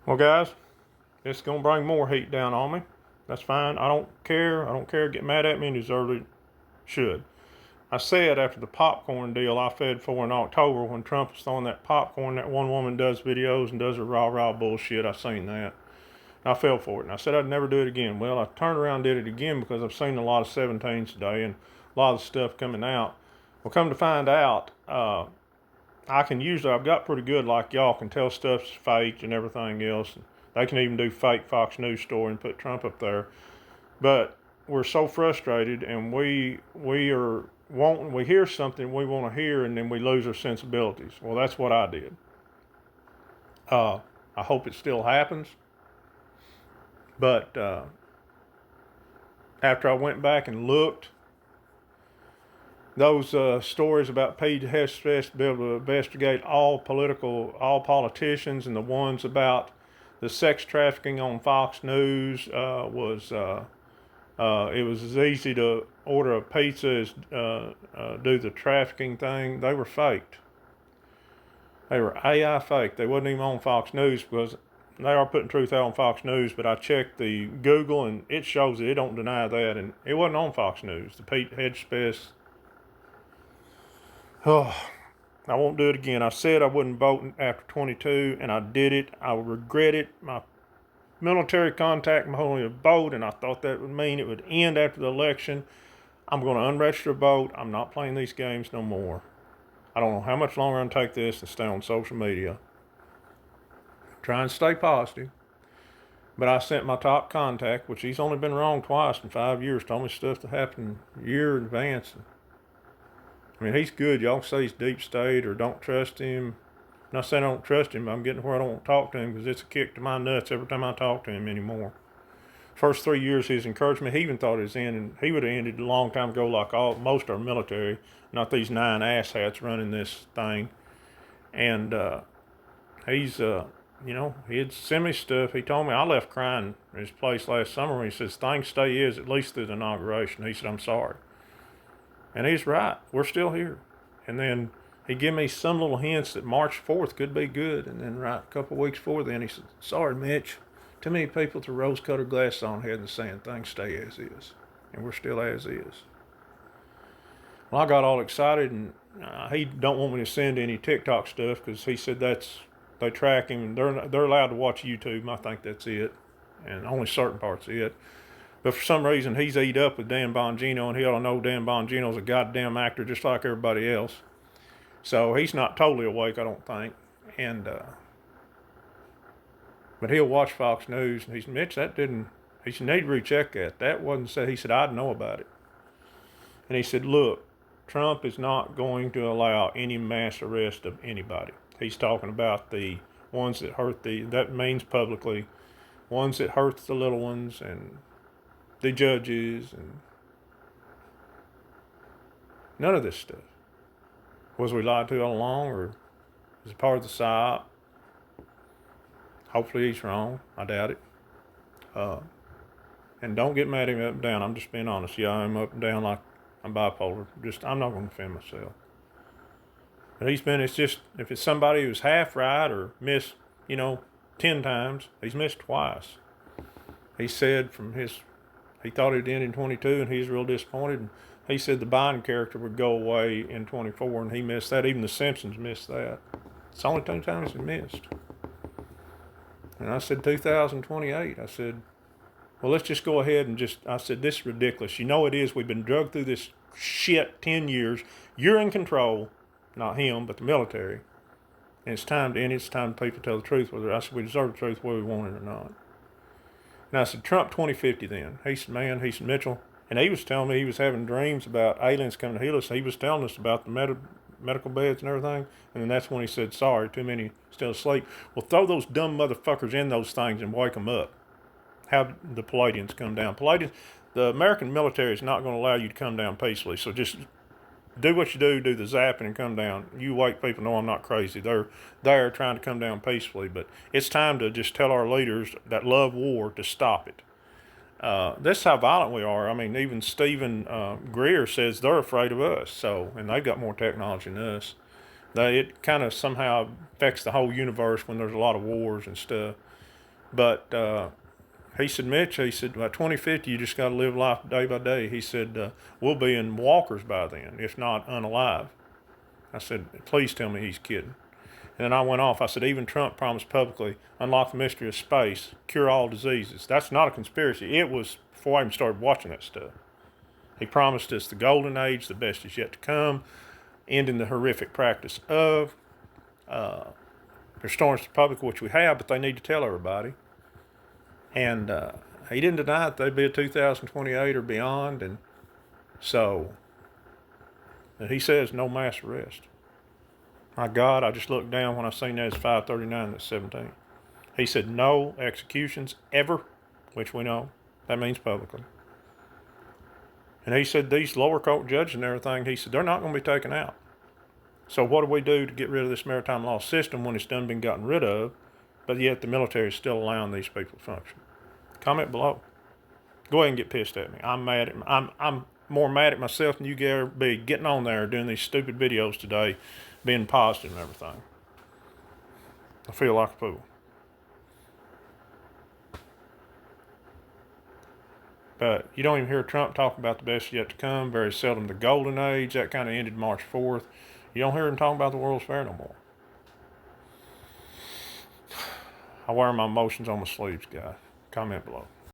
Well, guys, it's going to bring more heat down on me. That's fine. I don't care. I don't care. Get mad at me and deservedly should. I said after the popcorn deal I fed for in October when Trump was throwing that popcorn, that one woman does videos and does her rah-rah bullshit. I seen that. I fell for it. And I said I'd never do it again. Well, I turned around and did it again because I've seen a lot of 17s today and a lot of stuff coming out. Well, come to find out, I've got pretty good, like y'all can tell stuff's fake and everything else. They can even do fake Fox News story and put Trump up there. But we're so frustrated, and we hear something we want to hear, and then we lose our sensibilities. Well, that's what I did. I hope it still happens. But after I went back and looked, those stories about Pete Hest's to be able to investigate all politicians, and the ones about the sex trafficking on Fox News it was as easy to order a pizza as do the trafficking thing. They were faked. They were AI faked. They wasn't even on Fox News because they are putting truth out on Fox News, but I checked the Google and it shows it. It don't deny that, and it wasn't on Fox News. The Pete Hedgespeth. Oh, I won't do it again. I said I wouldn't vote after 22, and I did it. I regret it. My military contact me holding a vote, and I thought that would mean it would end after the election. I'm going to unregister a vote. I'm not playing these games no more. I don't know how much longer I'm going to take this and stay on social media. Try and stay positive. But I sent my top contact, which he's only been wrong twice in 5 years, told me stuff that happened a year in advance. I mean, he's good. Y'all say he's deep state or don't trust him. I'm not saying I don't trust him, but I'm getting where I don't want to talk to him because it's a kick to my nuts every time I talk to him anymore. First 3 years he's encouraged me. He even thought it was ending. He would have ended a long time ago like most of our military, not these 9 asshats running this thing. And he's, he'd send me stuff. He told me I left crying at his place last summer. He says, things stay as at least through the inauguration. He said, I'm sorry. And he's right. We're still here. And then he gave me some little hints that March 4th could be good. And then right a couple of weeks before then, he said, sorry, Mitch. Too many people with rose-colored glasses on head and saying things stay as is. And we're still as is. Well, I got all excited, and he don't want me to send any TikTok stuff because he said they track him. They're allowed to watch YouTube. I think that's it. And only certain parts of it. But for some reason, he's eat up with Dan Bongino, and he ought to know Dan Bongino's a goddamn actor just like everybody else. So he's not totally awake, I don't think. And but he'll watch Fox News, and he said, Mitch, he said, need to recheck that. That wasn't said. He said, I'd know about it. And he said, look, Trump is not going to allow any mass arrest of anybody. He's talking about the ones that that means publicly, ones that hurt the little ones, and the judges, and none of this stuff. Was we lied to all along, or is it part of the psyop? Hopefully he's wrong. I doubt it. And don't get mad at me up and down. I'm just being honest. Yeah, I'm up and down like I'm bipolar. I'm not going to defend myself. But it's just, if it's somebody who's half right or missed, 10 times, he's missed twice. He said he thought it'd end in 22, and he's real disappointed. And he said the Biden character would go away in 24, and he missed that. Even the Simpsons missed that. It's the only 2 times he missed. And I said 2028. I said, well, let's just go ahead and I said, this is ridiculous. You know it is. We've been drugged through this shit 10 years. You're in control, not him, but the military. And it's time to end. It's time people tell the truth. I said, we deserve the truth whether we want it or not. And I said, Trump 2050 then. He said, Mitchell. And he was telling me he was having dreams about aliens coming to heal us. He was telling us about the medical beds and everything. And then that's when he said, sorry, too many still asleep. Well, throw those dumb motherfuckers in those things and wake them up. Have the Palladians come down. The American military is not going to allow you to come down peacefully. So just do what you do the zapping and come down. You white people know I'm not crazy. They're there trying to come down peacefully. But it's time to just tell our leaders that love war to stop it. This is how violent we are. I mean, even Stephen Greer says they're afraid of us. And they've got more technology than us. It kind of somehow affects the whole universe when there's a lot of wars and stuff. But he said, Mitch, he said, by 2050, you just got to live life day by day. He said, we'll be in walkers by then, if not unalive. I said, please tell me he's kidding. And then I went off. I said, even Trump promised publicly, unlock the mystery of space, cure all diseases. That's not a conspiracy. It was before I even started watching that stuff. He promised us the golden age, the best is yet to come, ending the horrific practice of restoring to the public, which we have, but they need to tell everybody. And he didn't deny that there'd be a 2028 or beyond. And so and he says no mass arrest. My God, I just looked down when I seen that it's 539, that's 17. He said no executions ever, which we know that means publicly. And he said these lower court judges and everything, he said they're not going to be taken out. So what do we do to get rid of this maritime law system when it's done been gotten rid of, but yet the military is still allowing these people to function? Comment below. Go ahead and get pissed at me. I'm more mad at myself than you can ever be, getting on there doing these stupid videos today, being positive and everything. I feel like a fool. But you don't even hear Trump talk about the best yet to come. Very seldom the golden age. That kind of ended March 4th. You don't hear him talking about the World's Fair no more. I wear my emotions on my sleeves, guys. Comment below.